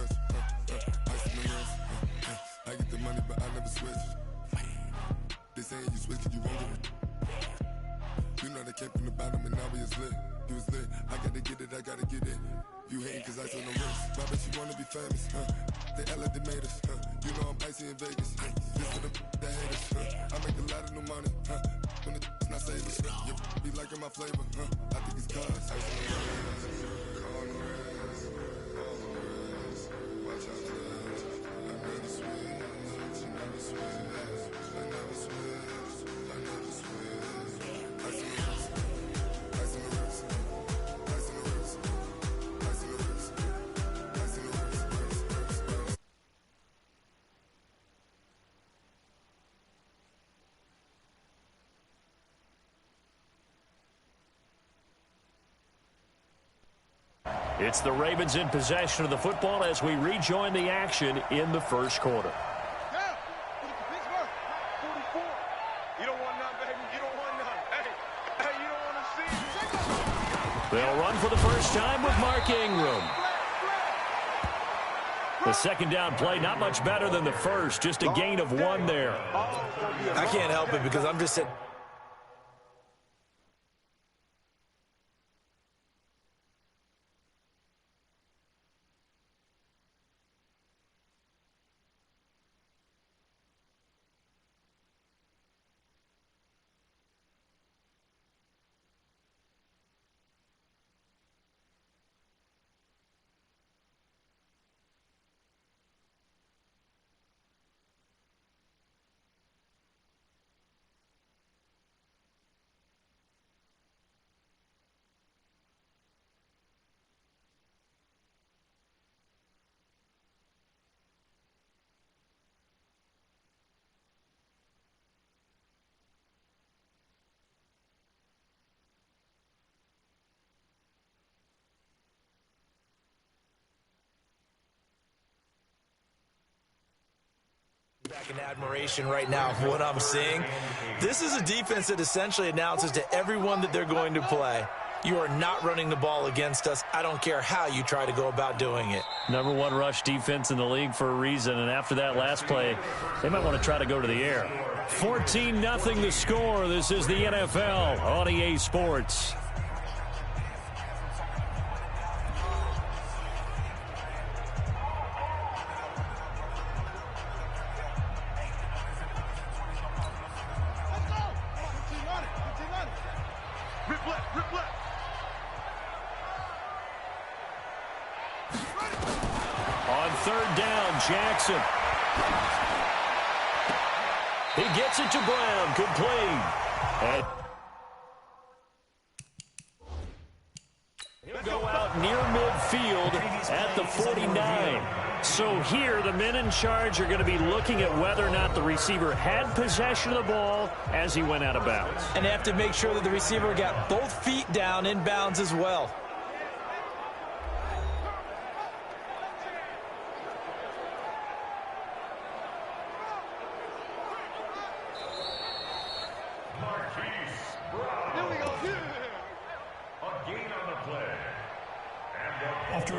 rush. Ice in the rush. I get the money, but I never switch. They saying you switch, you won't get it. You know they came from the bottom and now we is lit. You was lit. I gotta get it, I gotta get it. You hating cause ice on the wrist. Why bet you wanna be famous, They LA, they made us, You know I'm icy in Vegas, This for the that hate us, I make a lot of new money, When the not savers, You be liking my flavor, I think it's cause ice on the wrist. On the wrist, on the wrist. Watch out for this. I never switch, I never switch. I never switch, I never switch. Ice on the wrist, ice on the wrist. Ice on the wrist, ice on the wrist. Ice on the wrist, wrist. It's the Ravens in possession of the football as we rejoin the action in the first quarter. They'll run for the first time with Mark Ingram. The second down play, not much better than the first, just a gain of 1 there. I can't help it because I'm just sitting. Back in admiration right now for what I'm seeing. This is a defense that essentially announces to everyone that they're going to play, you are not running the ball against us. I don't care how you try to go about doing it. Number 1 rush defense in the league for a reason, and after that last play, they might want to try to go to the air. 14-0 the score. This is the NFL on EA Sports. On third down, Jackson. He gets it to Brown, complete. And he'll go out near midfield at the 49. So here, the men in charge are going to be looking at whether or not the receiver had possession of the ball as he went out of bounds. And they have to make sure that the receiver got both feet down in bounds as well.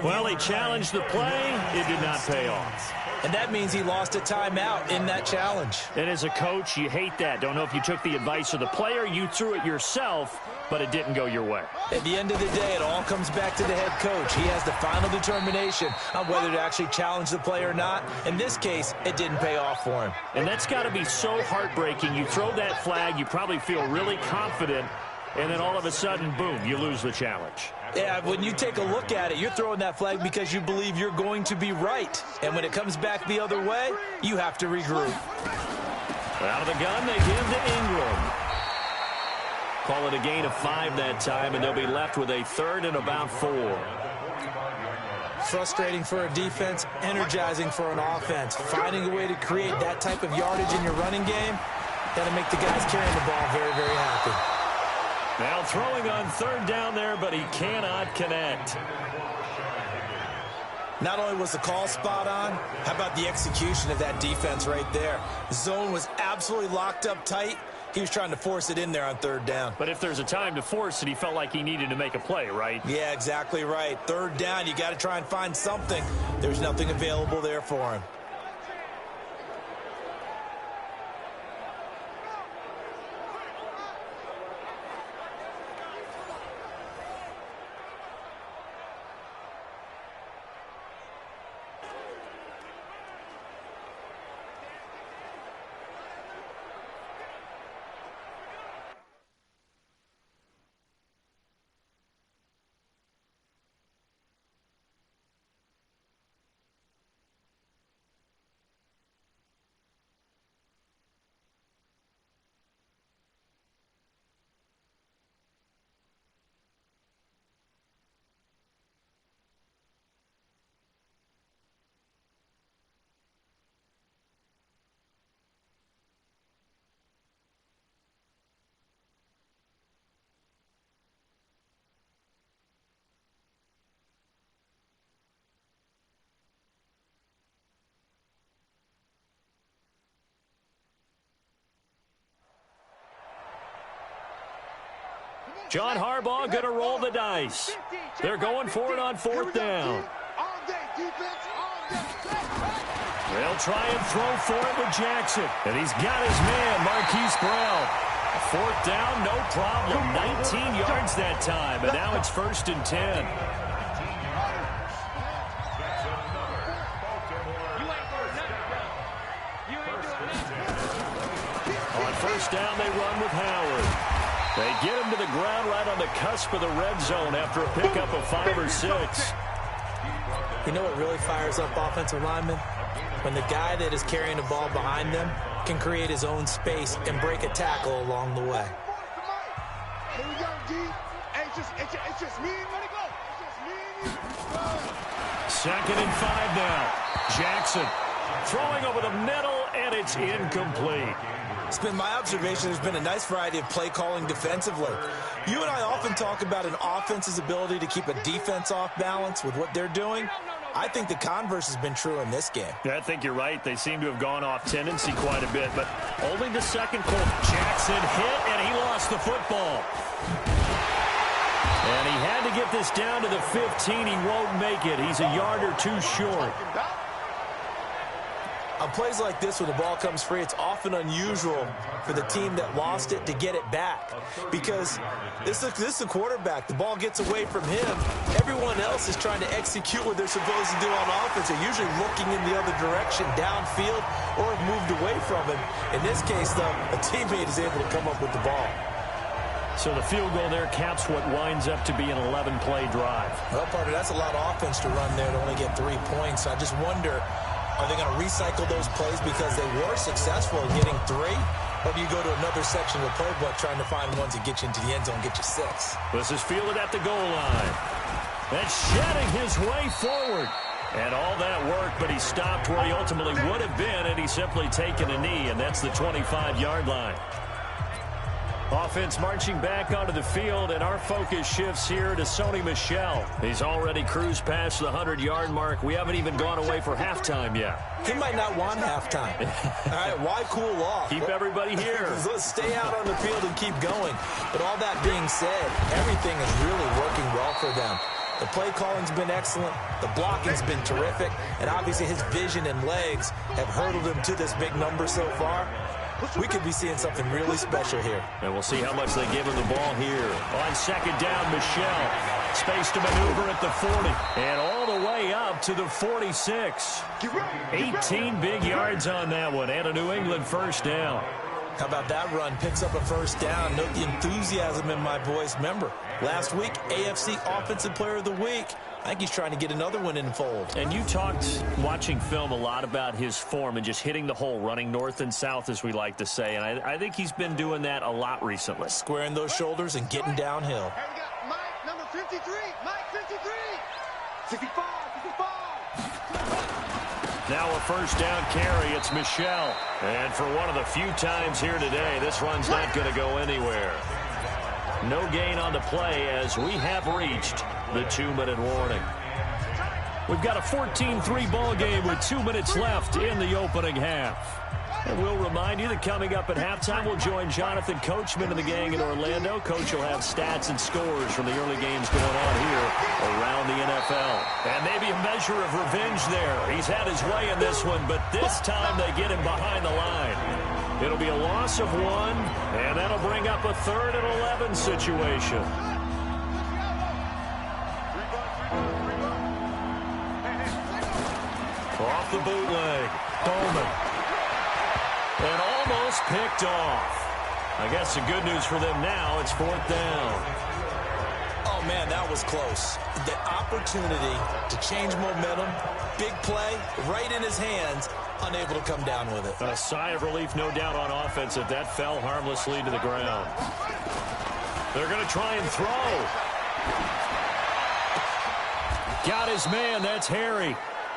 Well, he challenged the play. It did not pay off. And that means he lost a timeout in that challenge. And as a coach, you hate that. Don't know if you took the advice of the player, you threw it yourself, but it didn't go your way. At the end of the day, it all comes back to the head coach. He has the final determination on whether to actually challenge the play or not. In this case, it didn't pay off for him. And that's got to be so heartbreaking. You throw that flag, you probably feel really confident, and then all of a sudden, boom, you lose the challenge. Yeah, when you take a look at it, you're throwing that flag because you believe you're going to be right. And when it comes back the other way, you have to regroup. Out of the gun, they give to Ingram. Call it a gain of 5 that time, and they'll be left with a 3rd and about 4. Frustrating for a defense, energizing for an offense. Finding a way to create that type of yardage in your running game, that'll make the guys carrying the ball very, very happy. Now throwing on 3rd down there, but he cannot connect. Not only was the call spot on, how about the execution of that defense right there? The zone was absolutely locked up tight. He was trying to force it in there on third down. But if there's a time to force it, he felt like he needed to make a play, right? Yeah, exactly right. Third down, you got to try and find something. There's nothing available there for him. John Harbaugh going to roll the dice. They're going for it on fourth down. They'll try and throw for it with Jackson. And he's got his man, Marquise Brown. Fourth down, no problem. 19 yards that time. And now it's 1st and 10. On first down, they run with Howard. They get him to the ground right on the cusp of the red zone after a pickup of 5 or 6. You know what really fires up offensive linemen? When the guy that is carrying the ball behind them can create his own space and break a tackle along the way. Here we go, D. Hey, it's just me and let it go. It's just me and you. 2nd and 5 now. Jackson throwing over the middle, and it's incomplete. It's been my observation there's been a nice variety of play calling defensively. You and I often talk about an offense's ability to keep a defense off balance with what they're doing. I think the converse has been true in this game. Yeah, I think you're right. They seem to have gone off tendency quite a bit, but only the second quarter. Jackson hit, and he lost the football. And he had to get this down to the 15. He won't make it. He's a yard or 2 short. On plays like this, when the ball comes free, it's often unusual for the team that lost it to get it back. Because this is a quarterback. The ball gets away from him. Everyone else is trying to execute what they're supposed to do on offense. They're usually looking in the other direction, downfield, or have moved away from him. In this case, though, a teammate is able to come up with the ball. So the field goal there caps what winds up to be an 11-play drive. Well, partner, that's a lot of offense to run there to only get 3 points. I just wonder, are they going to recycle those plays because they were successful in getting 3? Or do you go to another section of the playbook trying to find ones that get you into the end zone, get you 6? This is fielded at the goal line. And shedding his way forward. And all that work, but he stopped where he ultimately would have been, and he's simply taken a knee, and that's the 25-yard line. Offense marching back onto the field, and our focus shifts here to Sony Michel. He's already cruised past the 100-yard mark. We haven't even gone away for halftime yet. He might not want halftime. All right, why cool off? Keep everybody here. Let's stay out on the field and keep going. But all that being said, everything is really working well for them. The play calling's been excellent. The blocking's been terrific. And obviously his vision and legs have hurdled him to this big number so far. We could be seeing something really special here. And we'll see how much they give him the ball here. On second down, Michel. Space to maneuver at the 40. And all the way up to the 46. 18 big yards on that one. And a New England first down. How about that run? Picks up a first down. Note the enthusiasm in my voice. Remember, last week, AFC Offensive Player of the Week. I think he's trying to get another one in the fold. And you talked, watching film, a lot about his form and just hitting the hole, running north and south, as we like to say. And I think he's been doing that a lot recently. Squaring those shoulders and getting downhill. Hey, we got Mike, number 53. Mike, 53. 65, 65. Now a first down carry. It's Michel. And for one of the few times here today, this run's not going to go anywhere. No gain on the play as we have reached the 2-minute warning. We've got a 14-3 ball game with 2 minutes left in the opening half. And we'll remind you that coming up at halftime, we'll join Jonathan Coachman and the gang in Orlando. Coach will have stats and scores from the early games going on here around the NFL. And maybe a measure of revenge there. He's had his way in this one, but this time they get him behind the line. It'll be a loss of 1, and that'll bring up a 3rd and 11 situation. Off the bootleg. Bowman. And almost picked off. I guess the good news for them now, it's 4th down. Oh, man, that was close. The opportunity to change momentum, big play, right in his hands, unable to come down with it. A sigh of relief, no doubt, on offense if that fell harmlessly to the ground. They're going to try and throw. Got his man. That's Harry.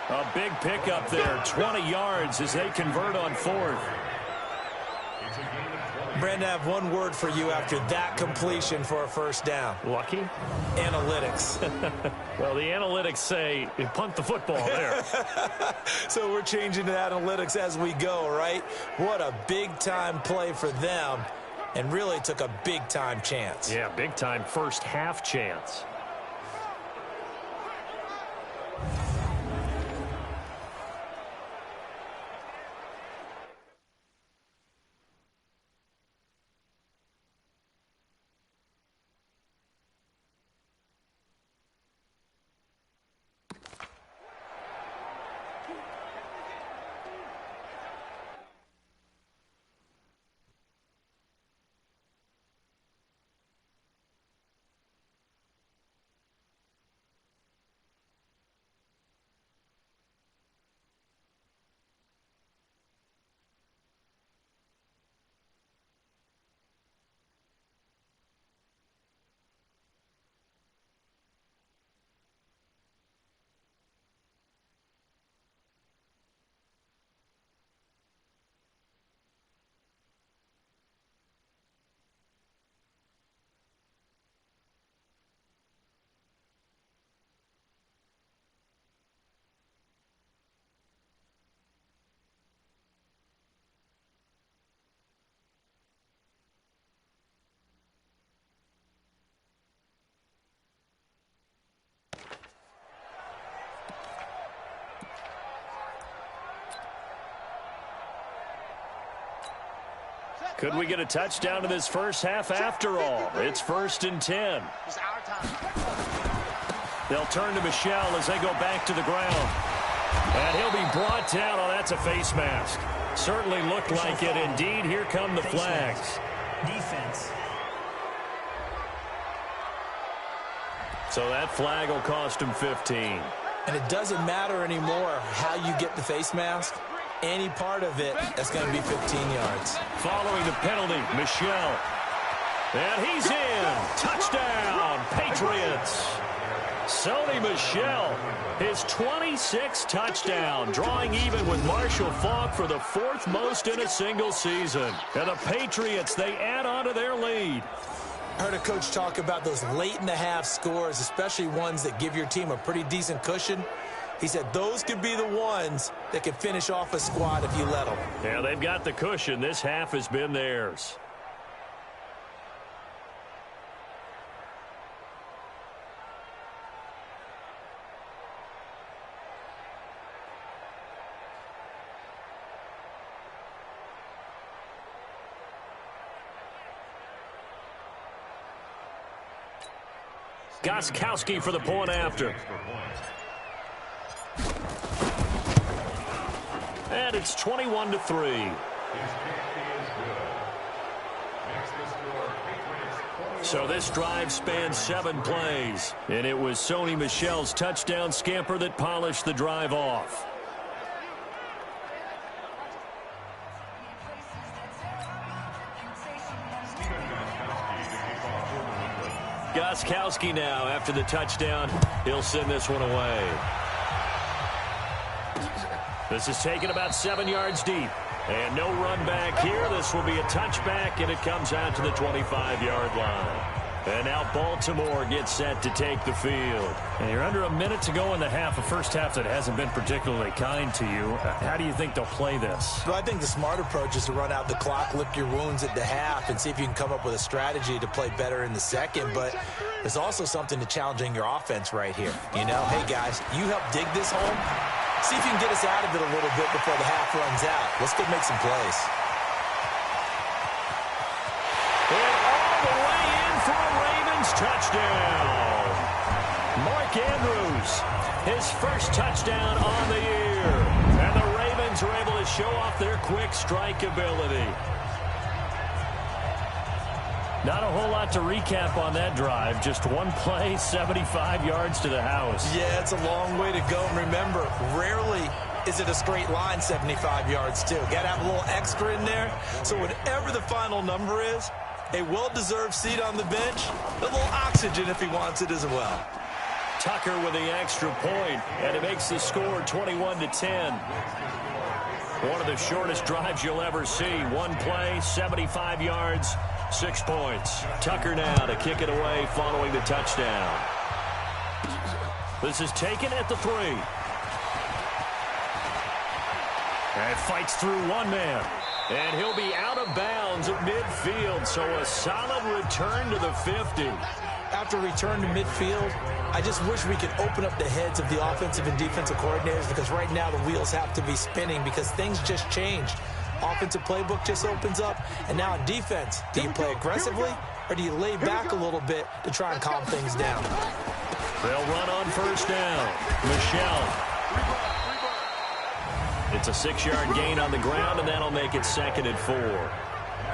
A big pickup there, 20 yards as they convert on 4th. Brandon, I have one word for you after that completion for a 1st down. Lucky? Analytics. Well, the analytics say you punt the football there. So we're changing to analytics as we go, right? What a big-time play for them, and really took a big-time chance. Yeah, big-time first half chance. Could we get a touchdown in this first half after all? It's 1st and 10. They'll turn to Michel as they go back to the ground. And he'll be brought down. Oh, that's a face mask. Certainly looked like it. Indeed, here come the flags. Defense. So that flag will cost him 15. And it doesn't matter anymore how you get the face mask. Any part of it, that's going to be 15 yards. Following the penalty, Michel. And he's in. Touchdown, Patriots. Sony Michel, his 26th touchdown, drawing even with Marshall Faulk for the 4th most in a single season. And the Patriots, they add on to their lead. I heard a coach talk about those late-in-the-half scores, especially ones that give your team a pretty decent cushion. He said those could be the ones that can finish off a squad if you let them. Yeah, they've got the cushion. This half has been theirs. Gostkowski for the point after. And it's 21-3. So this drive spans 7 plays. And it was Sony Michel's touchdown scamper that polished the drive off. Gostkowski now after the touchdown. He'll send this one away. This is taken about 7 yards deep. And no run back here. This will be a touchback, and it comes out to the 25-yard line. And now Baltimore gets set to take the field. And you're under a minute to go in the half, a first half that hasn't been particularly kind to you. How do you think they'll play this? Well, I think the smart approach is to run out the clock, lick your wounds at the half, and see if you can come up with a strategy to play better in the second. But there's also something to challenging your offense right here. You know, hey, guys, you help dig this home. See if you can get us out of it a little bit before the half runs out. Let's go make some plays. Touchdown. Mark Andrews, his first touchdown on the year. And the Ravens are able to show off their quick strike ability. Not a whole lot to recap on that drive. Just one play, 75 yards to the house. Yeah, it's a long way to go. And remember, rarely is it a straight line 75 yards, too. Got to have a little extra in there. So whatever the final number is, a well-deserved seat on the bench, a little oxygen if he wants it as well. Tucker with the extra point, and it makes the score 21-10. One of the shortest drives you'll ever see. One play, 75 yards, 6 points. Tucker now to kick it away following the touchdown. This is taken at the 3. And fights through one man. And he'll be out of bounds at midfield, so a solid return to the 50. After return to midfield, I just wish we could open up the heads of the offensive and defensive coordinators, because right now the wheels have to be spinning because things just changed. Offensive playbook just opens up, and now in defense, do you play aggressively or do you lay back a little bit to try and calm things down? They'll run on first down. Michelle. It's a 6-yard gain on the ground, and that'll make it 2nd and 4.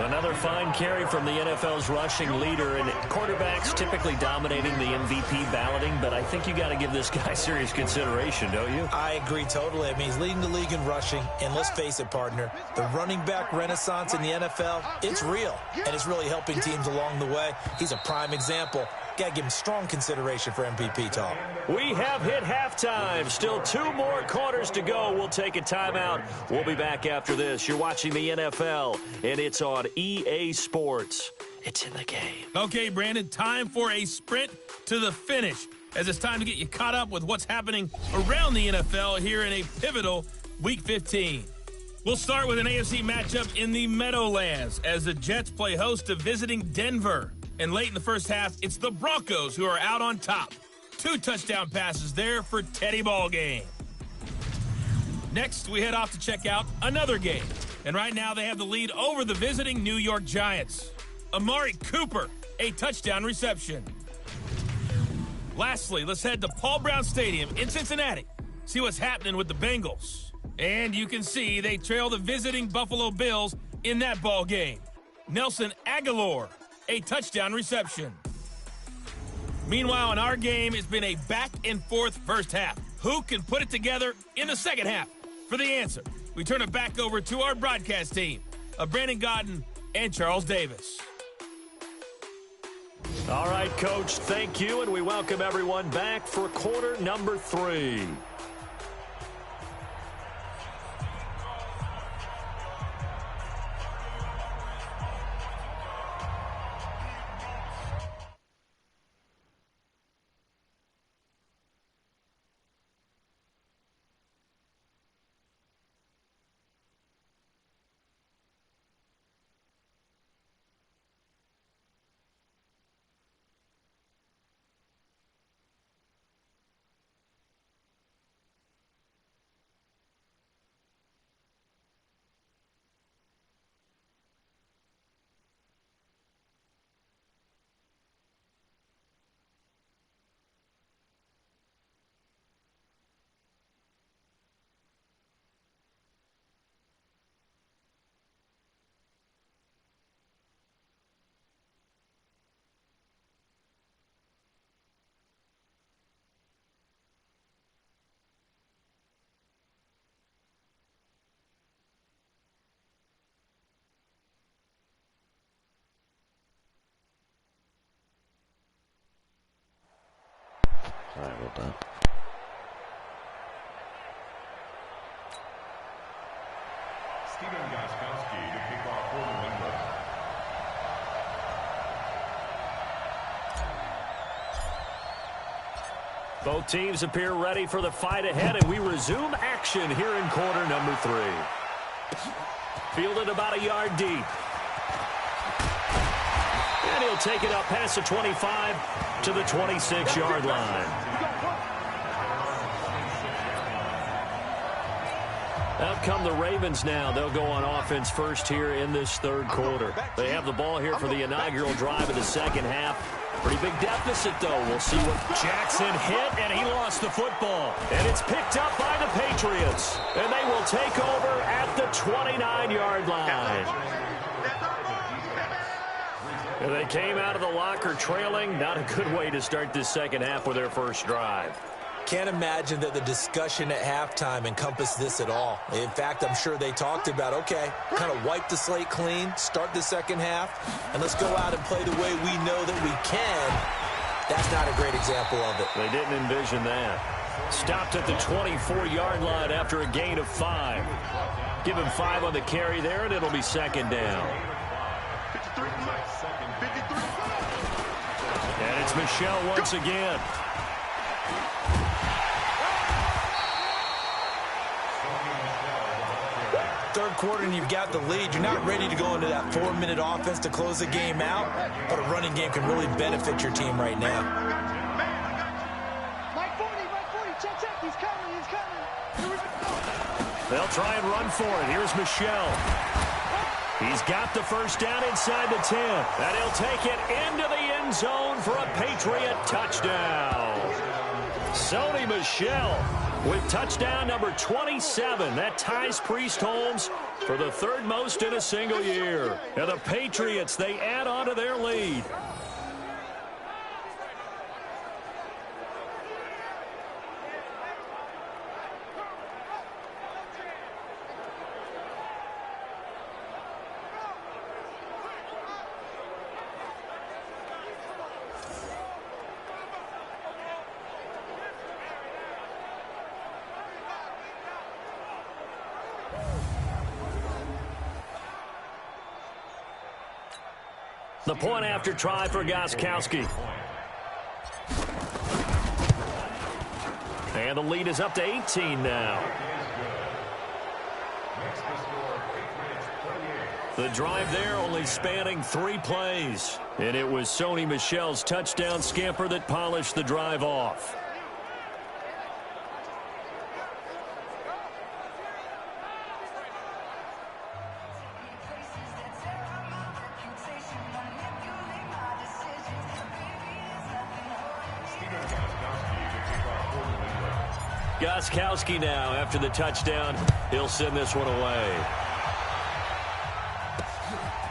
Another fine carry from the NFL's rushing leader, and quarterbacks typically dominating the MVP balloting, but I think you got to give this guy serious consideration, don't you? I agree totally. I mean, he's leading the league in rushing, and let's face it, partner, the running back renaissance in the NFL, it's real, and it's really helping teams along the way. He's a prime example. Got to give him strong consideration for MVP talk. We have hit halftime. Still 2 more quarters to go. We'll take a timeout. We'll be back after this. You're watching the NFL, and it's on EA Sports. It's in the game. Okay, Brandon, time for a sprint to the finish, as it's time to get you caught up with what's happening around the NFL here in a pivotal Week 15. We'll start with an AFC matchup in the Meadowlands as the Jets play host to visiting Denver. And late in the first half, it's the Broncos who are out on top. 2 touchdown passes there for Teddy Ballgame. Next, we head off to check out another game. And right now, they have the lead over the visiting New York Giants. Amari Cooper, a touchdown reception. Lastly, let's head to Paul Brown Stadium in Cincinnati. See what's happening with the Bengals. And you can see they trail the visiting Buffalo Bills in that ball game. Nelson Aguilar, a touchdown reception. Meanwhile, in our game, it's been a back-and-forth first half. Who can put it together in the second half? For the answer, we turn it back over to our broadcast team of Brandon Godden and Charles Davis. All right, Coach, thank you, and we welcome everyone back for quarter number 3. All right, well done. Steven Gostkowski to kick off for the Windbreakers. Both teams appear ready for the fight ahead, and we resume action here in quarter number 3. Fielded about a yard deep. And he'll take it up past the 25 to the 26-yard line. Out come the Ravens now. They'll go on offense first here in this third quarter. They have the ball here for the inaugural drive of the second half. Pretty big deficit, though. We'll see what Jackson hit, and he lost the football. And it's picked up by the Patriots. And they will take over at the 29-yard line. And they came out of the locker trailing. Not a good way to start this second half with their first drive. Can't imagine that the discussion at halftime encompassed this at all. In fact, I'm sure they talked about, okay, kind of wipe the slate clean, start the second half, and let's go out and play the way we know that we can. That's not a great example of it. They didn't envision that. Stopped at the 24-yard line after a gain of 5. Give him 5 on the carry there, and it'll be second down. And it's Michel once again. Third quarter and you've got the lead. You're not ready to go into that 4-minute offense to close the game out, but a running game can really benefit your team right now. Mike 40, check. He's coming. Here we go. They'll try and run for it. Here's Michel. He's got the first down inside the 10. And he'll take it into the end zone for a Patriot touchdown. Sony Michel with touchdown number 27. That ties Priest Holmes for the third most in a single year. And the Patriots, they add on to their lead. The point after try for Gostkowski. And the lead is up to 18 now. The drive there only spanning 3 plays. And it was Sony Michel's touchdown scamper that polished the drive off. Gostkowski now after the touchdown. He'll send this one away.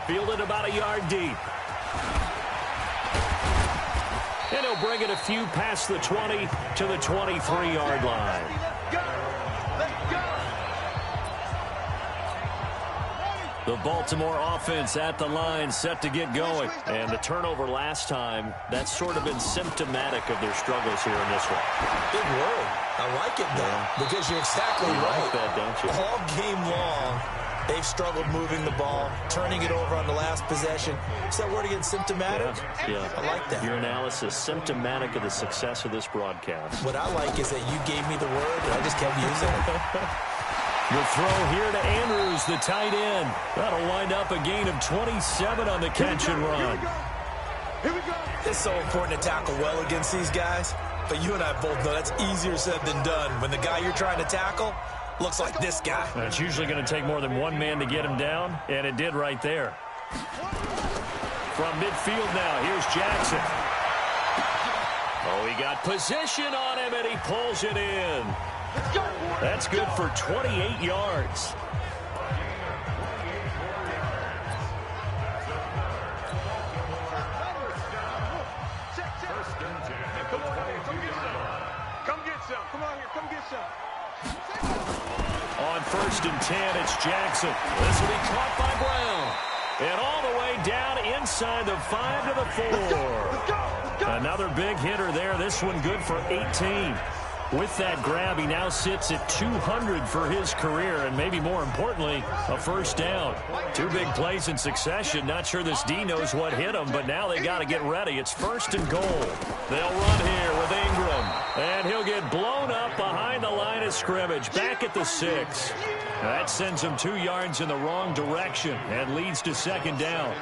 Fielded about a yard deep. And he'll bring it a few past the 20 to the 23-yard line. The Baltimore offense at the line set to get going. And the turnover last time, that's sort of been symptomatic of their struggles here in this one. Big word. I like it, though, because you're exactly right. Like that, don't you? All game long, they've struggled moving the ball, turning it over on the last possession. Is that word again, symptomatic? Yeah. I like that. Your analysis, symptomatic of the success of this broadcast. What I like is that you gave me the word, and I just kept using it. The throw here to Andrews, the tight end. That'll wind up a gain of 27 on the catch and run. Here we go. It's so important to tackle well against these guys, but you and I both know that's easier said than done. When the guy you're trying to tackle looks like this guy. It's usually going to take more than one man to get him down, and it did right there. From midfield now, here's Jackson. Oh, he got position on him, and he pulls it in. That's good for 28 yards. Come get some. Come on here. Come get some. On 1st and 10, it's Jackson. This will be caught by Brown. And all the way down inside the 5 to the 4. Another big hitter there. This one good for 18. With that grab, he now sits at 200 for his career, and maybe more importantly, a first down. 2 big plays in succession. Not sure this D knows what hit him, but now they got to get ready. It's 1st and goal. They'll run here with Ingram. And he'll get blown up behind the line of scrimmage, back at the 6. That sends him 2 yards in the wrong direction and leads to second down.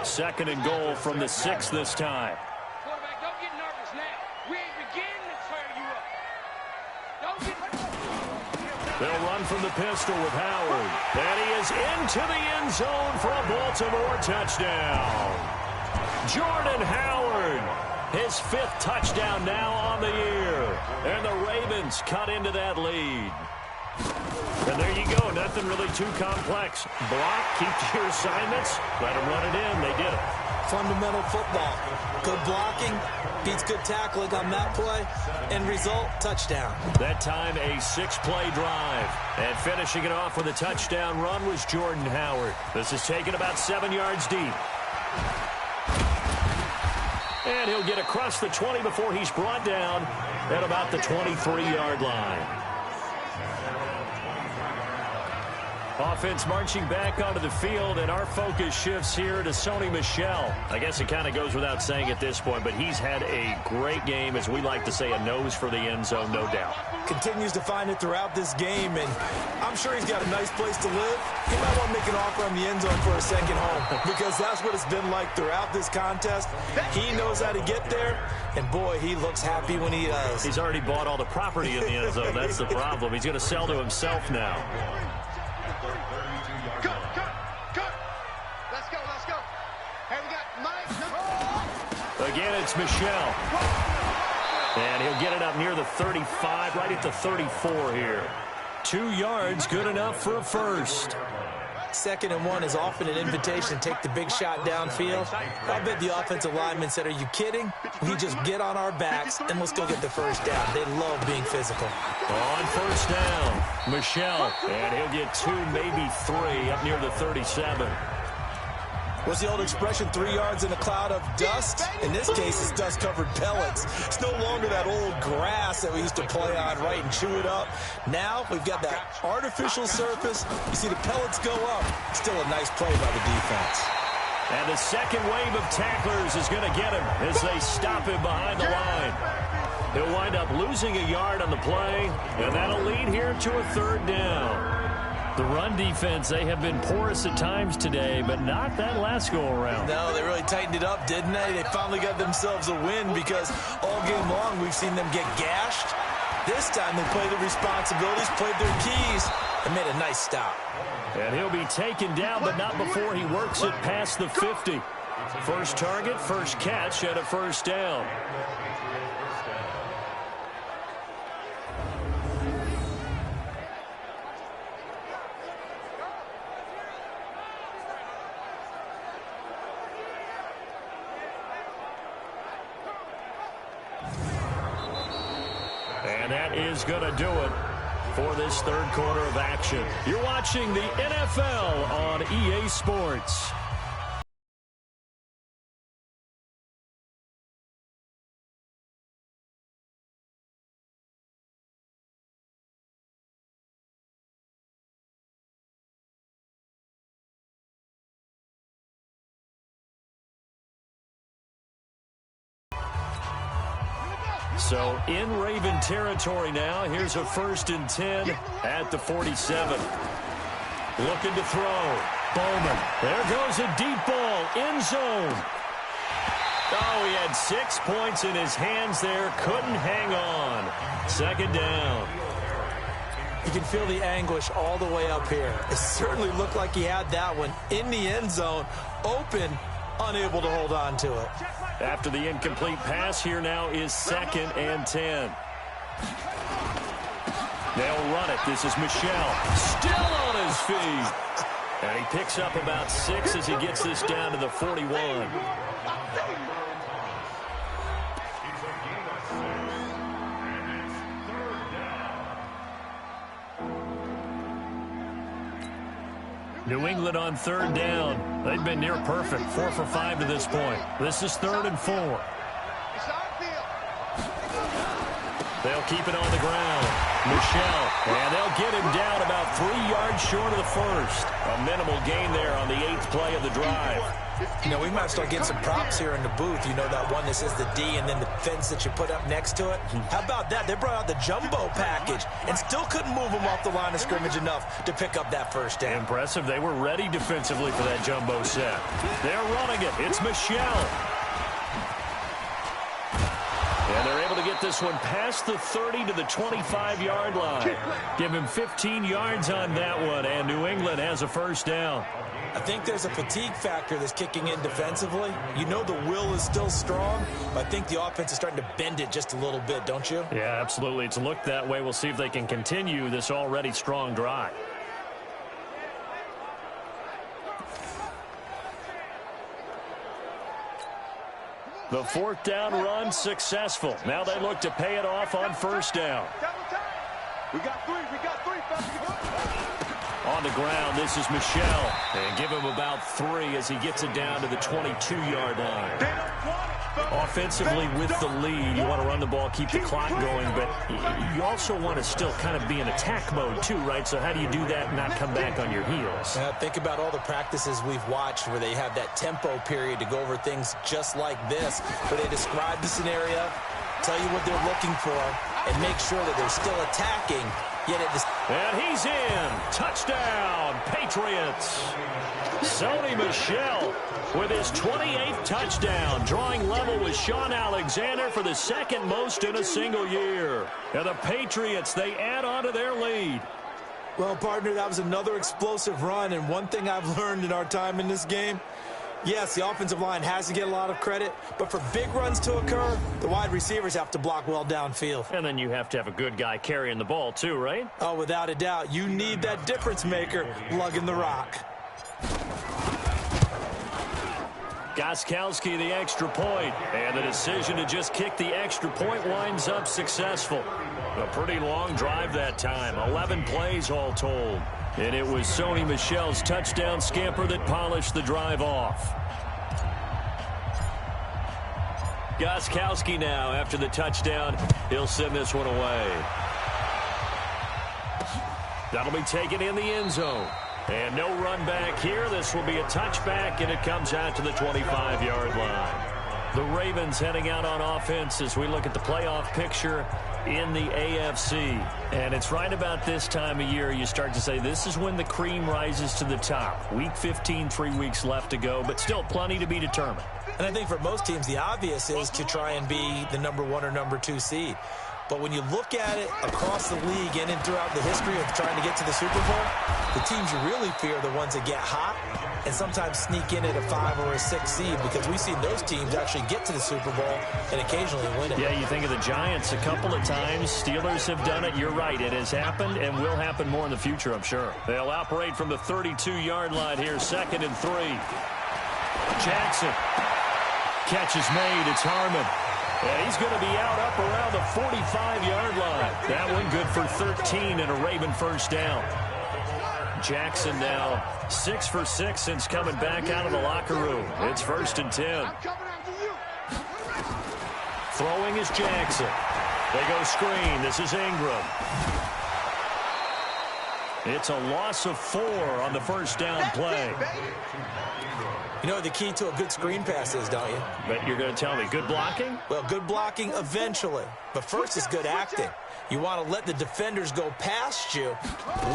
Second and goal from the 6 this time. Quarterback, don't get nervous now. We ain't beginning to tear you up. Don't get nervous. They'll run from the pistol with Howard. And he is into the end zone for a Baltimore touchdown. Jordan Howard, his 5th touchdown now on the year. And the Ravens cut into that lead. And there you go. Nothing really too complex. Block, keep to your assignments, let them run it in. They did it. Fundamental football. Good blocking, beats good tackling on that play. End result, touchdown. That time a 6-play drive. And finishing it off with a touchdown run was Jordan Howard. This is taken about 7 yards deep. And he'll get across the 20 before he's brought down at about the 23-yard line. Offense marching back onto the field, and our focus shifts here to Sony Michel. I guess it kind of goes without saying at this point, but he's had a great game, as we like to say, a nose for the end zone, no doubt. Continues to find it throughout this game, and I'm sure he's got a nice place to live. He might want to make an offer on the end zone for a second home, because that's what it's been like throughout this contest. He knows how to get there, and boy, he looks happy when he does. He's already bought all the property in the end zone. That's the problem. He's going to sell to himself now. Let's go. Hey, we got Mike. Again, it's Michel. And he'll get it up near the 35, right at the 34 here. 2 yards, good enough for a first. 2nd and 1 is often an invitation to take the big shot downfield. I bet the offensive linemen said, are you kidding? We just get on our backs and let's go get the first down. They love being physical. On first down, Michel. And he'll get 2, maybe 3 up near the 37. What's the old expression, 3 yards in a cloud of dust? In this case, it's dust-covered pellets. It's no longer that old grass that we used to play on, right, and chew it up. Now we've got that artificial surface. You see the pellets go up. Still a nice play by the defense. And the second wave of tacklers is going to get him as they stop him behind the line. He'll wind up losing a yard on the play, and that'll lead here to a 3rd down. The run defense, they have been porous at times today, but not that last go-around. No, they really tightened it up, didn't they? They finally got themselves a win because all game long we've seen them get gashed. This time they played the responsibilities, played their keys, and made a nice stop. And he'll be taken down, but not before he works it past the 50. First target, first catch, and a first down. And that is going to do it for this 3rd quarter of action. You're watching the NFL on EA Sports. So in Raven territory now. Here's a 1st and 10 at the 47. Looking to throw. Bowman. There goes a deep ball. End zone. Oh, he had 6 points in his hands there. Couldn't hang on. 2nd down. You can feel the anguish all the way up here. It certainly looked like he had that one in the end zone. Open, unable to hold on to it. After the incomplete pass, here now is 2nd and 10. They'll run it. This is Michel. Still on his feet. And he picks up about 6 as he gets this down to the 41. New England on 3rd down. They've been near perfect. 4 for 5 to this point. This is 3rd and 4. They'll keep it on the ground. Michel. And they'll get him down about 3 yards short of the first. A minimal gain there on the 8th play of the drive. You know, we might start getting some props here in the booth. You know, that one that says the D and then the fence that you put up next to it. How about that? They brought out the jumbo package and still couldn't move them off the line of scrimmage enough to pick up that first down. Impressive. They were ready defensively for that jumbo set. They're running it. It's Michelle. And they're able to get this one past the 30 to the 25-yard line. Give him 15 yards on that one, and New England has a first down. I think there's a fatigue factor that's kicking in defensively. You know the will is still strong, but I think the offense is starting to bend it just a little bit, don't you? Yeah, absolutely. It's looked that way. We'll see if they can continue this already strong drive. The fourth down run successful. Now they look to pay it off on first down. We got three. On the ground, this is Michelle. And give him about 3 as he gets it down to the 22-yard line. Offensively with the lead, you want to run the ball, keep the clock going, but you also want to still kind of be in attack mode too, right? So how do you do that and not come back on your heels? Think about all the practices we've watched where they have that tempo period to go over things just like this, where they describe the scenario, tell you what they're looking for, and make sure that they're still attacking. And he's in. Touchdown, Patriots. Sony Michel with his 28th touchdown, drawing level with Sean Alexander for the second most in a single year. And the Patriots, they add on to their lead. Well, partner, that was another explosive run, and one thing I've learned in our time in this game, yes, the offensive line has to get a lot of credit, but for big runs to occur, the wide receivers have to block well downfield. And then you have to have a good guy carrying the ball too, right? Oh, without a doubt. You need that difference maker lugging the rock. Gostkowski the extra point, and the decision to just kick the extra point winds up successful. A pretty long drive that time, 11 plays all told. And it was Sony Michel's touchdown scamper that polished the drive off. Gostkowski now, after the touchdown, he'll send this one away. That'll be taken in the end zone. And no run back here. This will be a touchback, and it comes out to the 25-yard line. The Ravens heading out on offense as we look at the playoff picture in the AFC. And it's right about this time of year you start to say this is when the cream rises to the top. Week 15, 3 weeks left to go, but still plenty to be determined. And I think for most teams, the obvious is to try and be the number 1 or number 2 seed. But when you look at it across the league and throughout the history of trying to get to the Super Bowl, the teams you really fear are the ones that get hot and sometimes sneak in at a 5 or a 6 seed, because we've seen those teams actually get to the Super Bowl and occasionally win it. Yeah, you think of the Giants a couple of times. Steelers have done it. You're right. It has happened and will happen more in the future, I'm sure. They'll operate from the 32-yard line here, 2nd and 3. Jackson. Catch is made. It's Harmon. And he's going to be out up around the 45-yard line. That one good for 13 and a Raven first down. Jackson now 6 for 6 since coming back out of the locker room. It's 1st and 10. Throwing is Jackson. They go screen. This is Ingram. It's a loss of 4 on the first down play. You know what the key to a good screen pass is, don't you? But you're going to tell me, good blocking? Well, good blocking eventually. But first is good acting. You want to let the defenders go past you,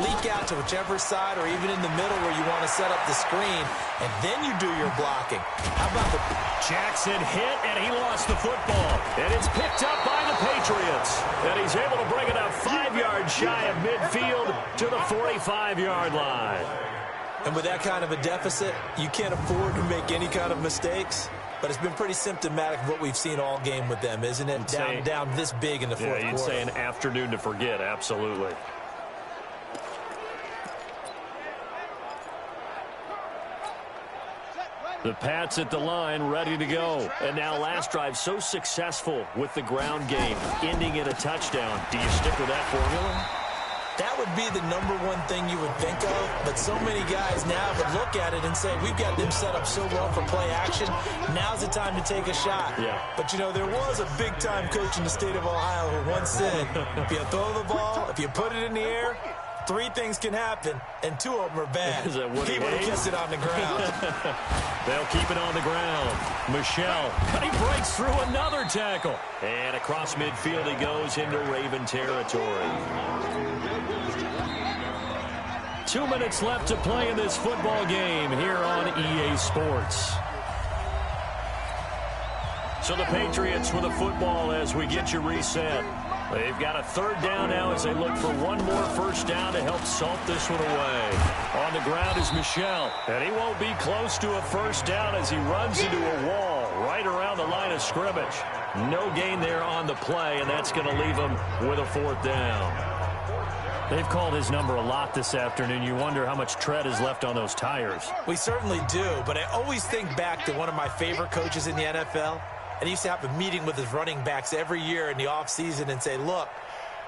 leak out to whichever side or even in the middle where you want to set up the screen, and then you do your blocking. How about the... Jackson hit, and he lost the football. And it's picked up by the Patriots. And he's able to bring it up 5 yards shy of midfield to the 45-yard line. And with that kind of a deficit, you can't afford to make any kind of mistakes. But it's been pretty symptomatic of what we've seen all game with them, isn't it? Down this big in the fourth quarter. Yeah, you'd say an afternoon to forget, absolutely. The Pats at the line, ready to go. And now last drive so successful with the ground game, ending in a touchdown. Do you stick with that formula? That would be the number one thing you would think of, but so many guys now would look at it and say, we've got them set up so well for play action, now's the time to take a shot. Yeah. But, you know, there was a big-time coach in the state of Ohio who once said, if you throw the ball, if you put it in the air, Three things can happen, and two of them are bad. Is that Woody He would have Hayes? kissed it on the ground. They'll keep it on the ground. Michelle, but he breaks through another tackle. And across midfield he goes into Raven territory. 2 minutes left to play in this football game here on EA Sports. So the Patriots with a football as we get you reset. They've got a third down now as they look for one more first down to help salt this one away. On the ground is Michelle, and he won't be close to a first down as he runs into a wall right around the line of scrimmage. No gain there on the play, and that's going to leave him with a fourth down. They've called his number a lot this afternoon. You wonder how much tread is left on those tires. We certainly do, but I always think back to one of my favorite coaches in the NFL. And he used to have a meeting with his running backs every year in the offseason and say, look,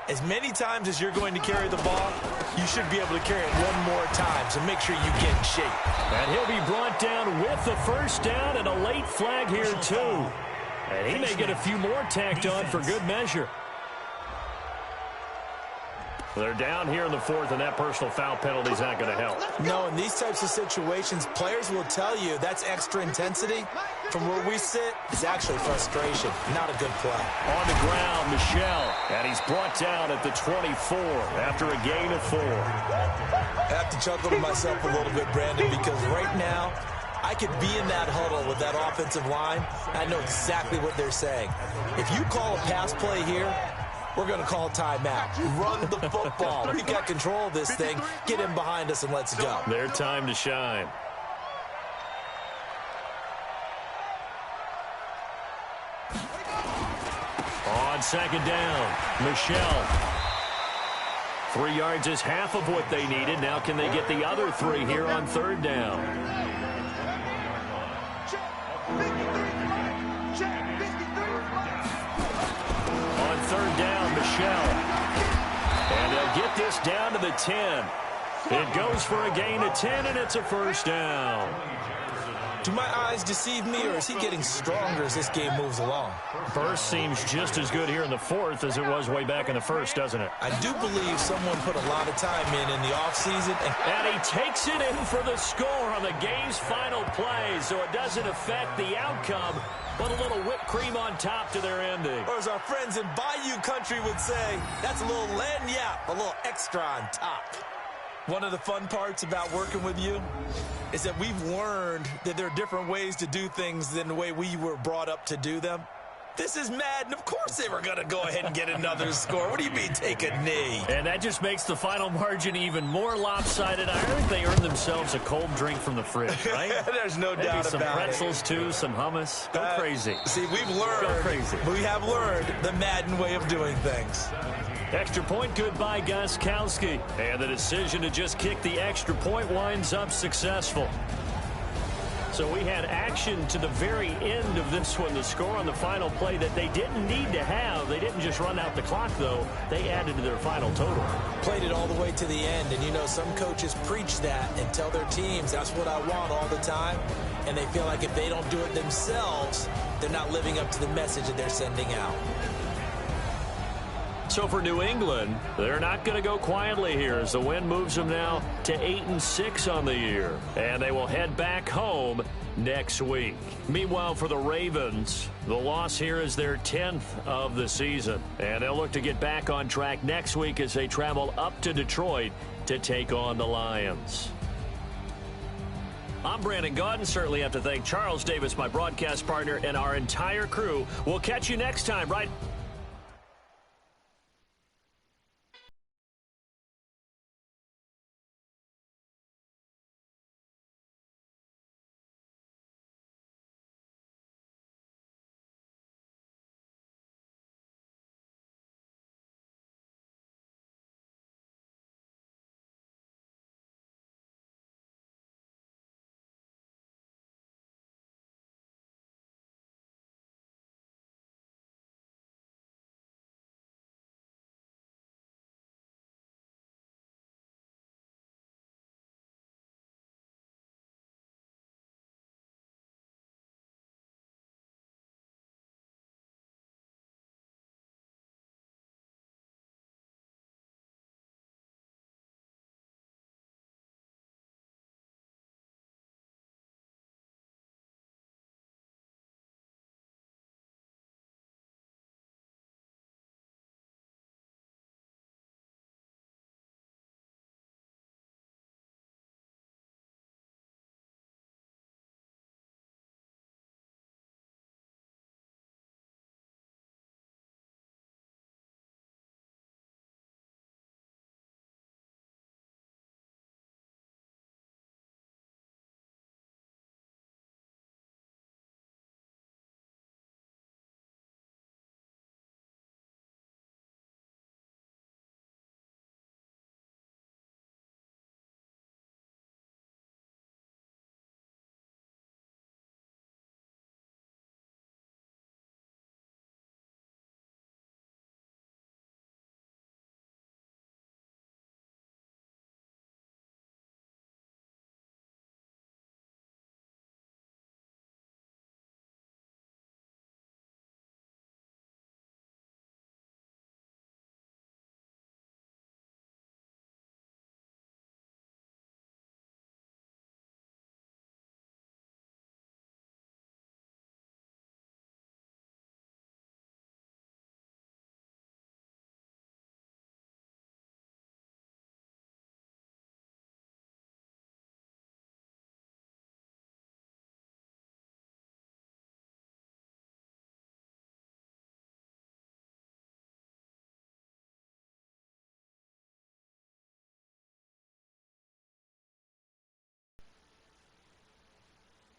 as many times as you're going to carry the ball, you should be able to carry it one more time, so make sure you get in shape. And he'll be brought down with the first down and a late flag here, too. And he may get a few more tacked on for good measure. They're down here in the fourth, and that personal foul penalty is not going to help. No, in these types of situations, players will tell you that's extra intensity. From where we sit, it's actually frustration, not a good play. On the ground, Michelle, and he's brought down at the 24 after a gain of 4. I have to chuckle to myself a little bit, Brandon, because right now, I could be in that huddle with that offensive line. I know exactly what they're saying. If you call a pass play here, we're going to call a timeout. Run the football. We've got control of this thing. Get in behind us and let's go. Their time to shine. On second down, Michelle. 3 yards is half of what they needed. Now can they get the other 3 here on third down? On third down, Michelle. And they'll get this down to the 10. It goes for a gain of 10, and it's a first down. Do my eyes deceive me, or is he getting stronger as this game moves along? Burst seems just as good here in the fourth as it was way back in the first, doesn't it? I do believe someone put a lot of time in the offseason. And he takes it in for the score on the game's final play, so it doesn't affect the outcome, but a little whipped cream on top to their ending. Or as our friends in Bayou Country would say, that's a little lagniappe, a little extra on top. One of the fun parts about working with you is that we've learned that there are different ways to do things than the way we were brought up to do them. This is Madden. Of course they were going to go ahead and get another score. What do you mean take a knee? And that just makes the final margin even more lopsided. I heard they earned themselves a cold drink from the fridge, right? There's no Maybe doubt some about pretzels, too, some hummus. Go crazy. See, we've learned. Go crazy. We have learned the Madden way of doing things. Extra point good by Gostkowski. And the decision to just kick the extra point winds up successful. So we had action to the very end of this one. The score on the final play that they didn't need to have. They didn't just run out the clock, though. They added to their final total. Played it all the way to the end. And, you know, some coaches preach that and tell their teams, that's what I want all the time. And they feel like if they don't do it themselves, they're not living up to the message that they're sending out. So for New England, they're not going to go quietly here as the win moves them now to 8-6 on the year. And they will head back home next week. Meanwhile, for the Ravens, the loss here is their 10th of the season. And they'll look to get back on track next week as they travel up to Detroit to take on the Lions. I'm Brandon Gaudin. Certainly have to thank Charles Davis, my broadcast partner, and our entire crew. We'll catch you next time right